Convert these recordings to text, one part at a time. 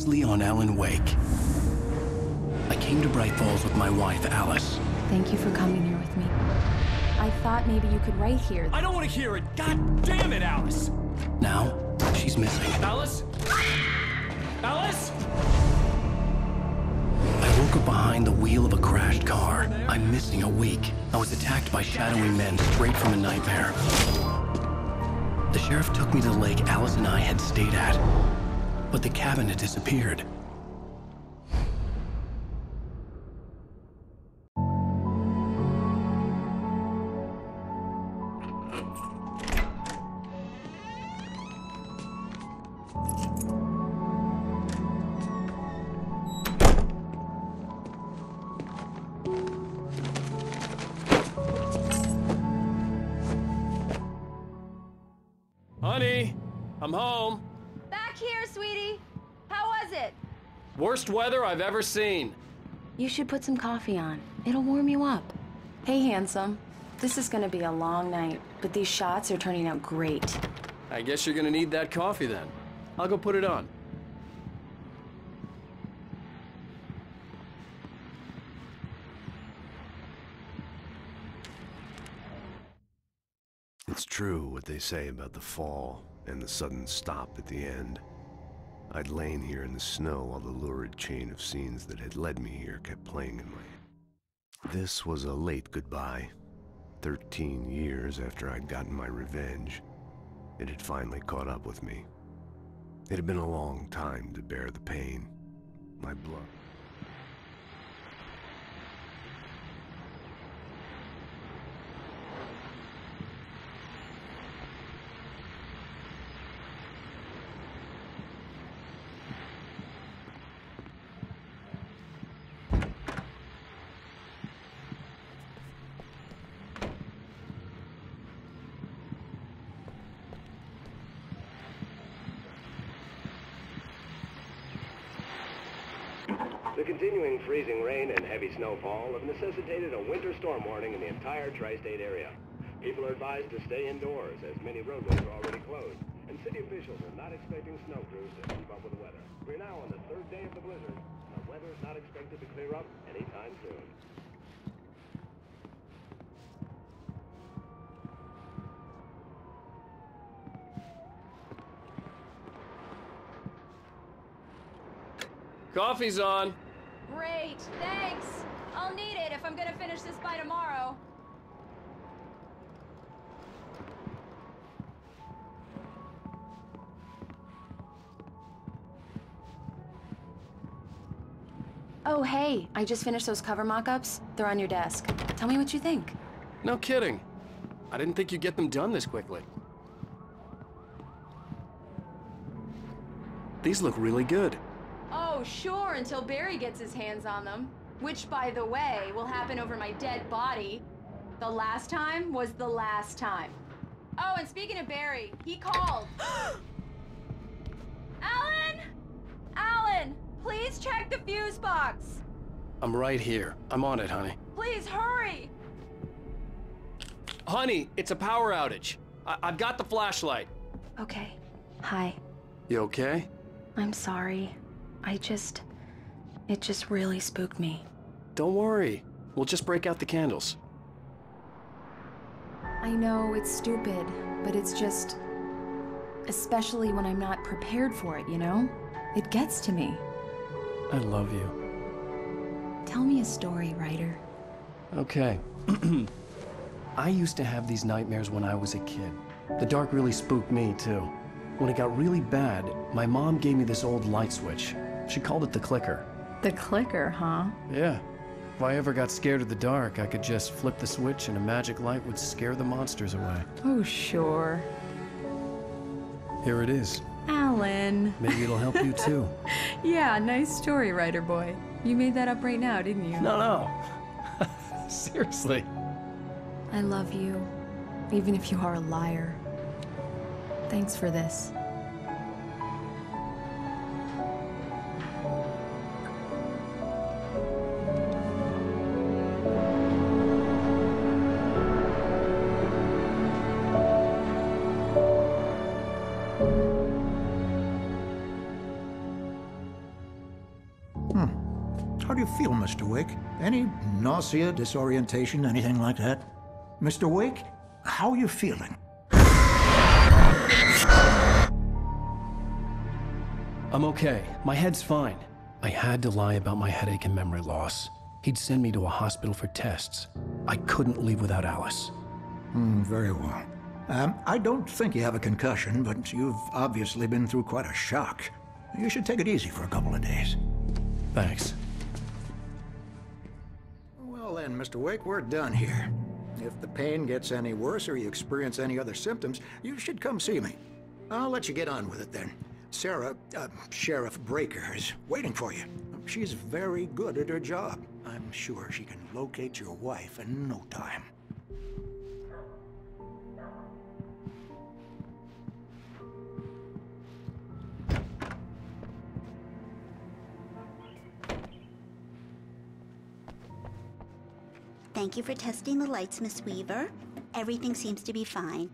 Leon Allen Wake. I came to Bright Falls with my wife, Alice. Thank you for coming here with me. I thought maybe you could write here. I don't want to hear it! God damn it, Alice! Now, she's missing. Alice? Alice? I woke up behind the wheel of a crashed car. I'm missing a week. I was attacked by shadowy men straight from a nightmare. The sheriff took me to the lake Alice and I had stayed at, but the cabin had disappeared. Honey, I'm home. Back here, sweetie. How was it? Worst weather I've ever seen. You should put some coffee on. It'll warm you up. Hey, handsome. This is gonna be a long night, but these shots are turning out great. I guess you're gonna need that coffee then. I'll go put it on. It's true what they say about the fall and the sudden stop at the end. I'd lain here in the snow while the lurid chain of scenes that had led me here kept playing in my head. This was a late goodbye. 13 years after I'd gotten my revenge, it had finally caught up with me. It had been a long time to bear the pain. My blood. The continuing freezing rain and heavy snowfall have necessitated a winter storm warning in the entire tri-state area. People are advised to stay indoors as many roadways are already closed, and city officials are not expecting snow crews to keep up with the weather. We're now on the third day of the blizzard, and the weather is not expected to clear up anytime soon. Coffee's on. Great, thanks. I'll need it if I'm gonna finish this by tomorrow. Oh, hey, I just finished those cover mock-ups. They're on your desk. Tell me what you think. No kidding. I didn't think you'd get them done this quickly. These look really good. Oh, sure, until Barry gets his hands on them. Which, by the way, will happen over my dead body. The last time was the last time. Oh, and speaking of Barry, he called. Alan! Alan! Please check the fuse box! I'm right here. I'm on it, honey. Please, hurry! Honey, it's a power outage. I've got the flashlight. Okay. Hi. You okay? I'm sorry. It just really spooked me. Don't worry. We'll just break out the candles. I know it's stupid, but it's just... especially when I'm not prepared for it, you know? It gets to me. I love you. Tell me a story, writer. Okay. I used to have these nightmares when I was a kid. The dark really spooked me, too. When it got really bad, my mom gave me this old light switch. She called it the clicker. The clicker, huh? Yeah. If I ever got scared of the dark, I could just flip the switch and a magic light would scare the monsters away. Oh, sure. Here it is. Alan. Maybe it'll help you, too. Yeah, nice story, writer boy. You made that up right now, didn't you? No. Seriously. I love you, even if you are a liar. Thanks for this. How do you feel, Mr. Wake? Any nausea, disorientation, anything like that? Mr. Wake, how are you feeling? I'm okay. My head's fine. I had to lie about my headache and memory loss. He'd send me to a hospital for tests. I couldn't leave without Alice. Very well. I don't think you have a concussion, but you've obviously been through quite a shock. You should take it easy for a couple of days. Thanks. Well then, Mr. Wake, we're done here. If the pain gets any worse or you experience any other symptoms, you should come see me. I'll let you get on with it then. Sarah, Sheriff Breaker, is waiting for you. She's very good at her job. I'm sure she can locate your wife in no time. Thank you for testing the lights, Miss Weaver. Everything seems to be fine.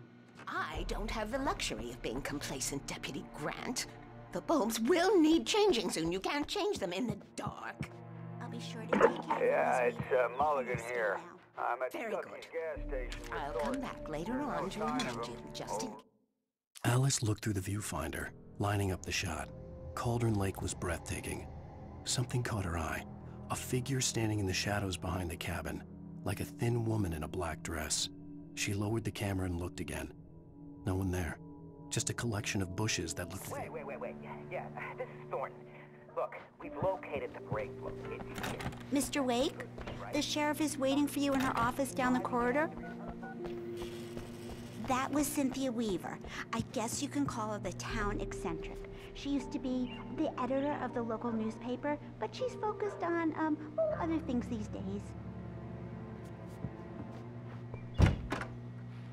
I don't have the luxury of being complacent, Deputy Grant. The bulbs will need changing soon. You can't change them in the dark. I'll be sure to take care Yeah, of it's Miss Weaver. Mulligan here. I'm at Very Stucky's good. gas station. with I'll come Thornton. back later There's on no to sign remind of you, him. just in Oh. Alice looked through the viewfinder, lining up the shot. Cauldron Lake was breathtaking. Something caught her eye. A figure standing in the shadows behind the cabin, like a thin woman in a black dress. She lowered the camera and looked again. No one there. Just a collection of bushes that looked... Wait. Yeah, this is Thornton. Look, we've located the break. Look, it's here. Mr. Wake, the sheriff is waiting for you in her office down the corridor. That was Cynthia Weaver. I guess you can call her the town eccentric. She used to be the editor of the local newspaper, but she's focused on, other things these days.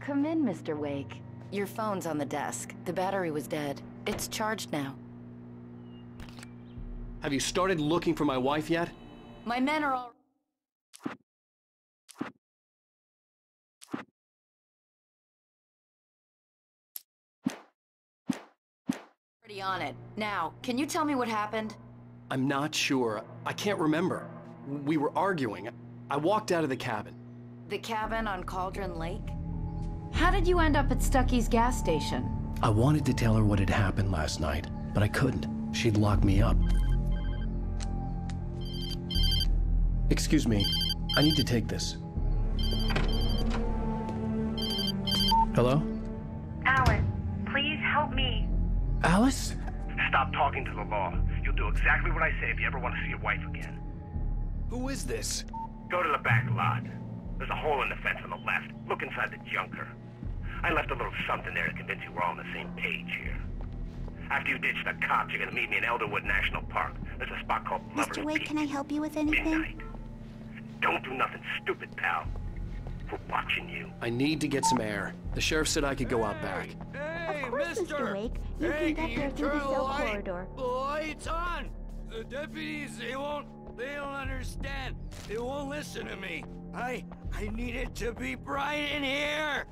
Come in, Mr. Wake. Your phone's on the desk. The battery was dead. It's charged now. Have you started looking for my wife yet? My men are all... already on it. Now, can you tell me what happened? I'm not sure. I can't remember. We were arguing. I walked out of the cabin. The cabin on Cauldron Lake? How did you end up at Stucky's gas station? I wanted to tell her what had happened last night, but I couldn't. She'd lock me up. Excuse me. I need to take this. Hello? Alice, please help me. Alice? Stop talking to the law. You'll do exactly what I say if you ever want to see your wife again. Who is this? Go to the back lot. There's a hole in the fence on the left. Look inside the junker. I left a little something there to convince you we're all on the same page here. After you ditch the cops, you're gonna meet me in Elderwood National Park. There's a spot called Lover's Mr. Wake, Peak. can I help you with anything? Midnight. Don't do nothing stupid, pal. We're watching you. I need to get some air. The sheriff said I could go out back. Of course, Mr. Wake. You can get there through the cell corridor. The light's on! The deputies, they don't understand. They won't listen to me. I need it to be bright in here!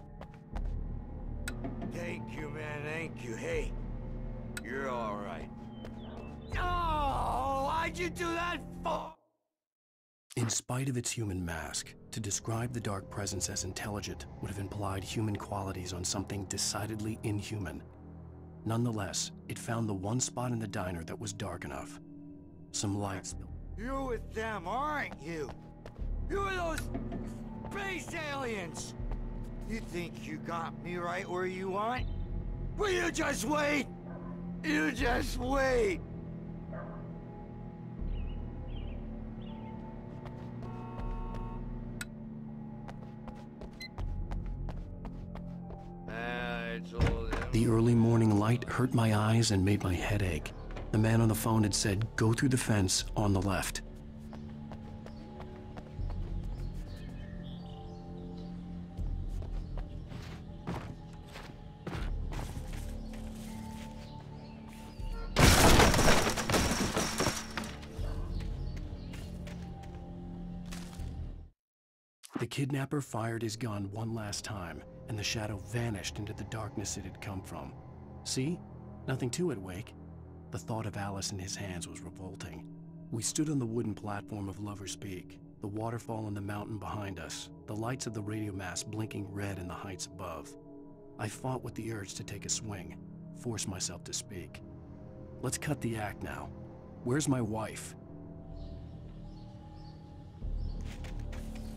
Thank you, man, thank you. Hey, you're alright. Oh, why'd you do that for? In spite of its human mask, to describe the dark presence as intelligent would have implied human qualities on something decidedly inhuman. Nonetheless, it found the one spot in the diner that was dark enough. Some lights. You're with them, aren't you? You're those space aliens! You think you got me right where you want? Well, you just wait! You just wait! The early morning light hurt my eyes and made my head ache. The man on the phone had said, "Go through the fence on the left." The kidnapper fired his gun one last time, and the shadow vanished into the darkness it had come from. See? Nothing to it, Wake. The thought of Alice in his hands was revolting. We stood on the wooden platform of Lover's Peak, the waterfall on the mountain behind us, the lights of the radio mast blinking red in the heights above. I fought with the urge to take a swing, force myself to speak. Let's cut the act now. Where's my wife?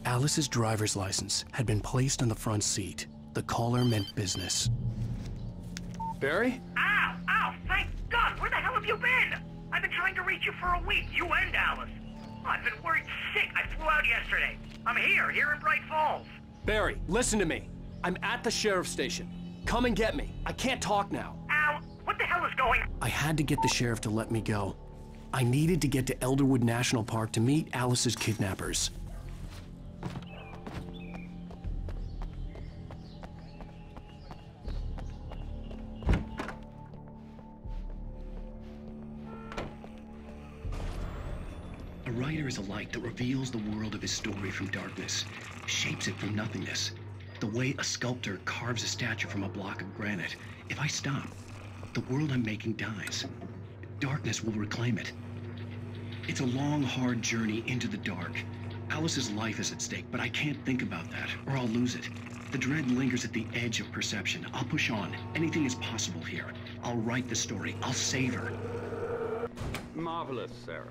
Alice's driver's license had been placed on the front seat. The caller meant business. Barry? Ow! Ow! Thank God! Where the hell have you been? I've been trying to reach you for a week, you and Alice. Oh, I've been worried sick. I flew out yesterday. I'm here in Bright Falls. Barry, listen to me. I'm at the sheriff's station. Come and get me. I can't talk now. Ow! What the hell is going on? I had to get the sheriff to let me go. I needed to get to Elderwood National Park to meet Alice's kidnappers. A writer is a light that reveals the world of his story from darkness, shapes it from nothingness. The way a sculptor carves a statue from a block of granite. If I stop, the world I'm making dies. Darkness will reclaim it. It's a long, hard journey into the dark. Alice's life is at stake, but I can't think about that, or I'll lose it. The dread lingers at the edge of perception. I'll push on. Anything is possible here. I'll write the story. I'll save her. Marvelous, Sarah.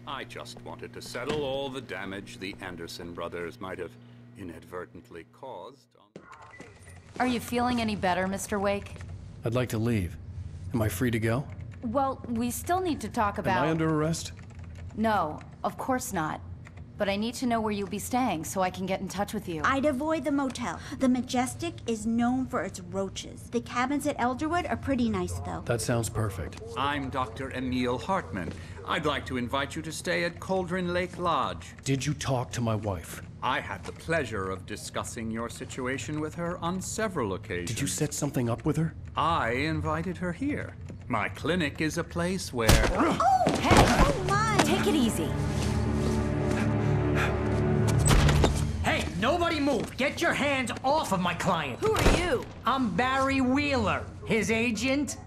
I just wanted to settle all the damage the Anderson brothers might have inadvertently caused. Are you feeling any better, Mr. Wake? I'd like to leave. Am I free to go? Well, we still need to talk about... Am I under arrest? No, of course not. But I need to know where you'll be staying so I can get in touch with you. I'd avoid the motel. The Majestic is known for its roaches. The cabins at Elderwood are pretty nice, though. That sounds perfect. I'm Dr. Emil Hartman. I'd like to invite you to stay at Cauldron Lake Lodge. Did you talk to my wife? I had the pleasure of discussing your situation with her on several occasions. Did you set something up with her? I invited her here. My clinic is a place where... Oh, hey! Oh, my! Take it easy. Hey, nobody move! Get your hands off of my client! Who are you? I'm Barry Wheeler, his agent.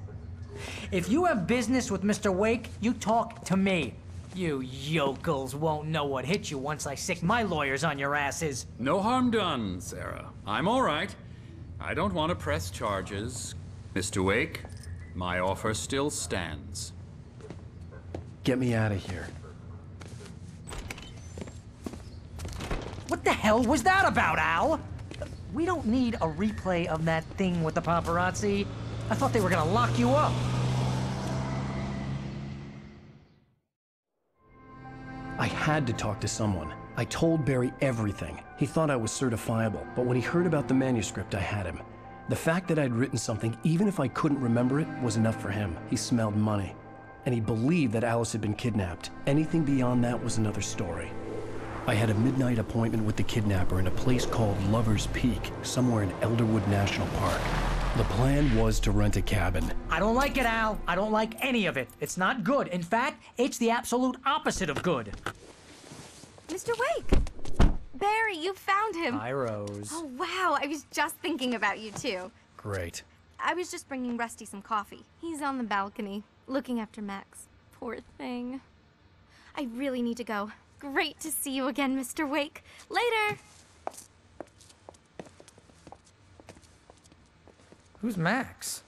If you have business with Mr. Wake, you talk to me. You yokels won't know what hit you once I sick my lawyers on your asses. No harm done, Sarah. I'm all right. I don't want to press charges. Mr. Wake, my offer still stands. Get me out of here. What the hell was that about, Al? We don't need a replay of that thing with the paparazzi. I thought they were gonna lock you up. I had to talk to someone. I told Barry everything. He thought I was certifiable, but when he heard about the manuscript, I had him. The fact that I'd written something, even if I couldn't remember it, was enough for him. He smelled money. And he believed that Alice had been kidnapped. Anything beyond that was another story. I had a midnight appointment with the kidnapper in a place called Lover's Peak, somewhere in Elderwood National Park. The plan was to rent a cabin. I don't like it, Al. I don't like any of it. It's not good. In fact, it's the absolute opposite of good. Mr. Wake! Barry, you found him. Hi, Rose. Oh, wow. I was just thinking about you, too. Great. I was just bringing Rusty some coffee. He's on the balcony, looking after Max. Poor thing. I really need to go. Great to see you again, Mr. Wake. Later! Who's Max?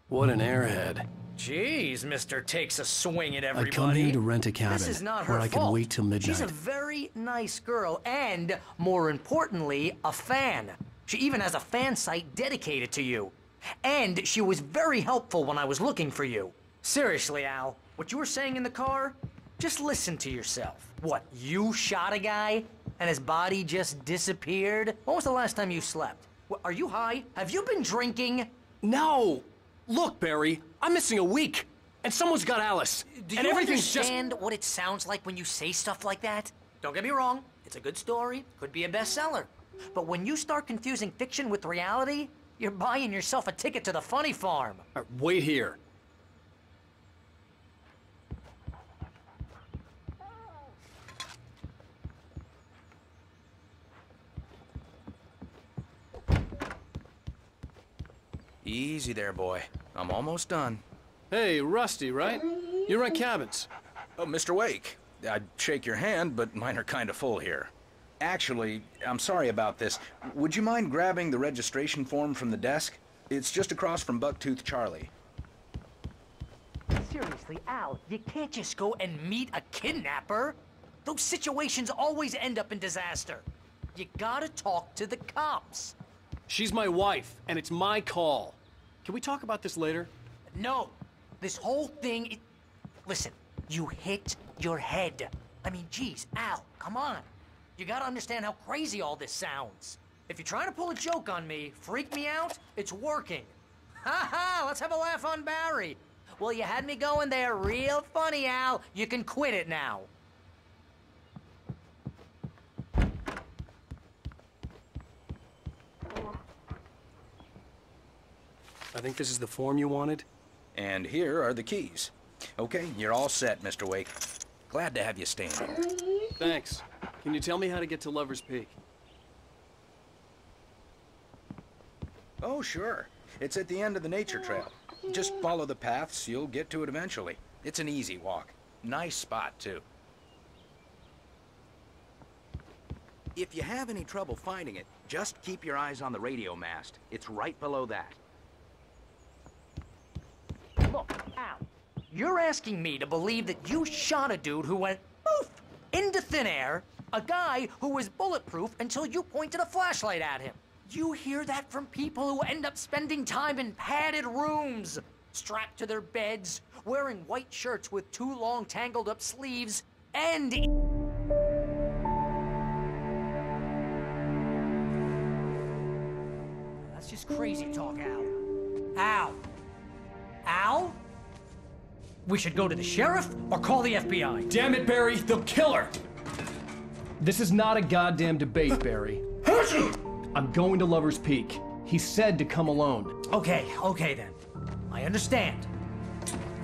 What an airhead. Jeez, Mister takes a swing at everybody. I'd come here to rent a cabin This is not her where I fault. could wait till midnight. She's a very nice girl and, more importantly, a fan. She even has a fan site dedicated to you. And she was very helpful when I was looking for you. Seriously, Al, what you were saying in the car, just listen to yourself. What, you shot a guy and his body just disappeared? When was the last time you slept? What, are you high? Have you been drinking? No! Look, Barry, I'm missing a week. And someone's got Alice. Do and you everything's understand what it sounds like when you say stuff like that? Don't get me wrong, it's a good story, could be a bestseller. But when you start confusing fiction with reality, you're buying yourself a ticket to the funny farm. Wait here. Easy there, boy. I'm almost done. Hey, Rusty, right? You rent cabins. Oh, Mr. Wake. I'd shake your hand, but mine are kind of full here. Actually, I'm sorry about this. Would you mind grabbing the registration form from the desk? It's just across from Bucktooth Charlie. Seriously, Al, you can't just go and meet a kidnapper. Those situations always end up in disaster. You gotta talk to the cops. She's my wife, and it's my call. Can we talk about this later? No. This whole thing... Listen, you hit your head. I mean, geez, Al, come on. You gotta understand how crazy all this sounds. If you're trying to pull a joke on me, freak me out, it's working. Ha ha, let's have a laugh on Barry. Well, you had me going there real funny, Al. You can quit it now. I think this is the form you wanted. And here are the keys. Okay, you're all set, Mr. Wake. Glad to have you staying here. Thanks. Can you tell me how to get to Lover's Peak? Oh, sure. It's at the end of the nature trail. Just follow the paths, you'll get to it eventually. It's an easy walk. Nice spot, too. If you have any trouble finding it, just keep your eyes on the radio mast. It's right below that. Look, Al, you're asking me to believe that you shot a dude who went poof into thin air, a guy who was bulletproof until you pointed a flashlight at him. You hear that from people who end up spending time in padded rooms, strapped to their beds, wearing white shirts with too long tangled up sleeves, and... That's just crazy talk, Al. Al? Al? We should go to the sheriff or call the FBI. Damn it, Barry, they'll kill her! This is not a goddamn debate, Barry. I'm going to Lover's Peak. He said to come alone. Okay then. I understand.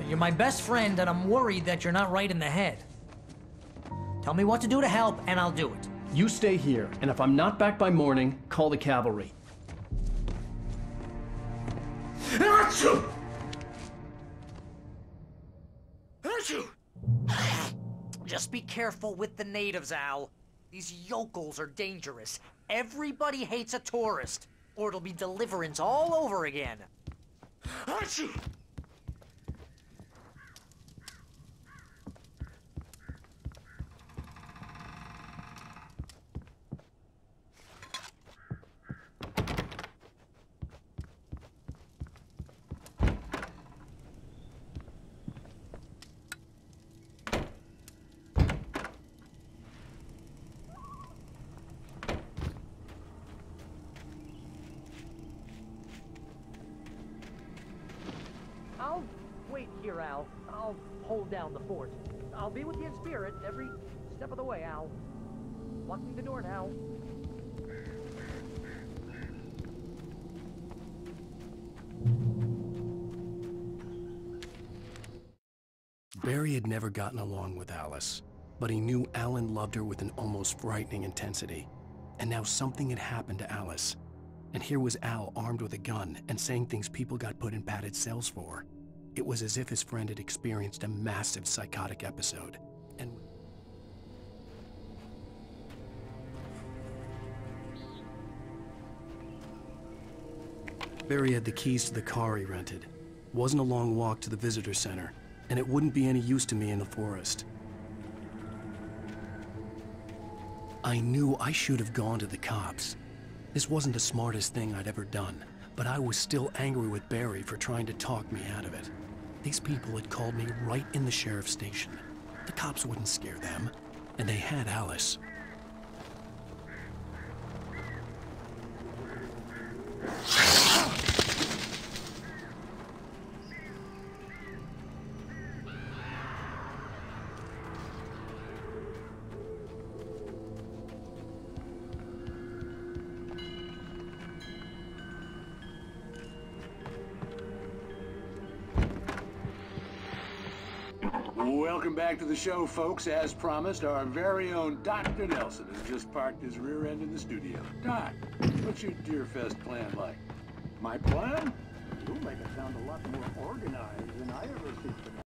You're my best friend, and I'm worried that you're not right in the head. Tell me what to do to help, and I'll do it. You stay here, and if I'm not back by morning, call the cavalry. Just be careful with the natives, Al. These yokels are dangerous. Everybody hates a tourist, or it'll be Deliverance all over again. I'll wait here, Al. I'll hold down the fort. I'll be with you in spirit every step of the way, Al. Locking the door now. Barry had never gotten along with Alice, but he knew Alan loved her with an almost frightening intensity. And now something had happened to Alice. And here was Al armed with a gun and saying things people got put in padded cells for. It was as if his friend had experienced a massive psychotic episode. And Barry had the keys to the car he rented. Wasn't a long walk to the visitor center, and it wouldn't be any use to me in the forest. I knew I should have gone to the cops. This wasn't the smartest thing I'd ever done, but I was still angry with Barry for trying to talk me out of it. These people had called me right in the sheriff's station. The cops wouldn't scare them, and they had Alice. Welcome back to the show, folks. As promised, our very own Dr. Nelson has just parked his rear end in the studio. Doc, what's your Deer Fest plan like? My plan? You make it sound a lot more organized than I ever seem to know.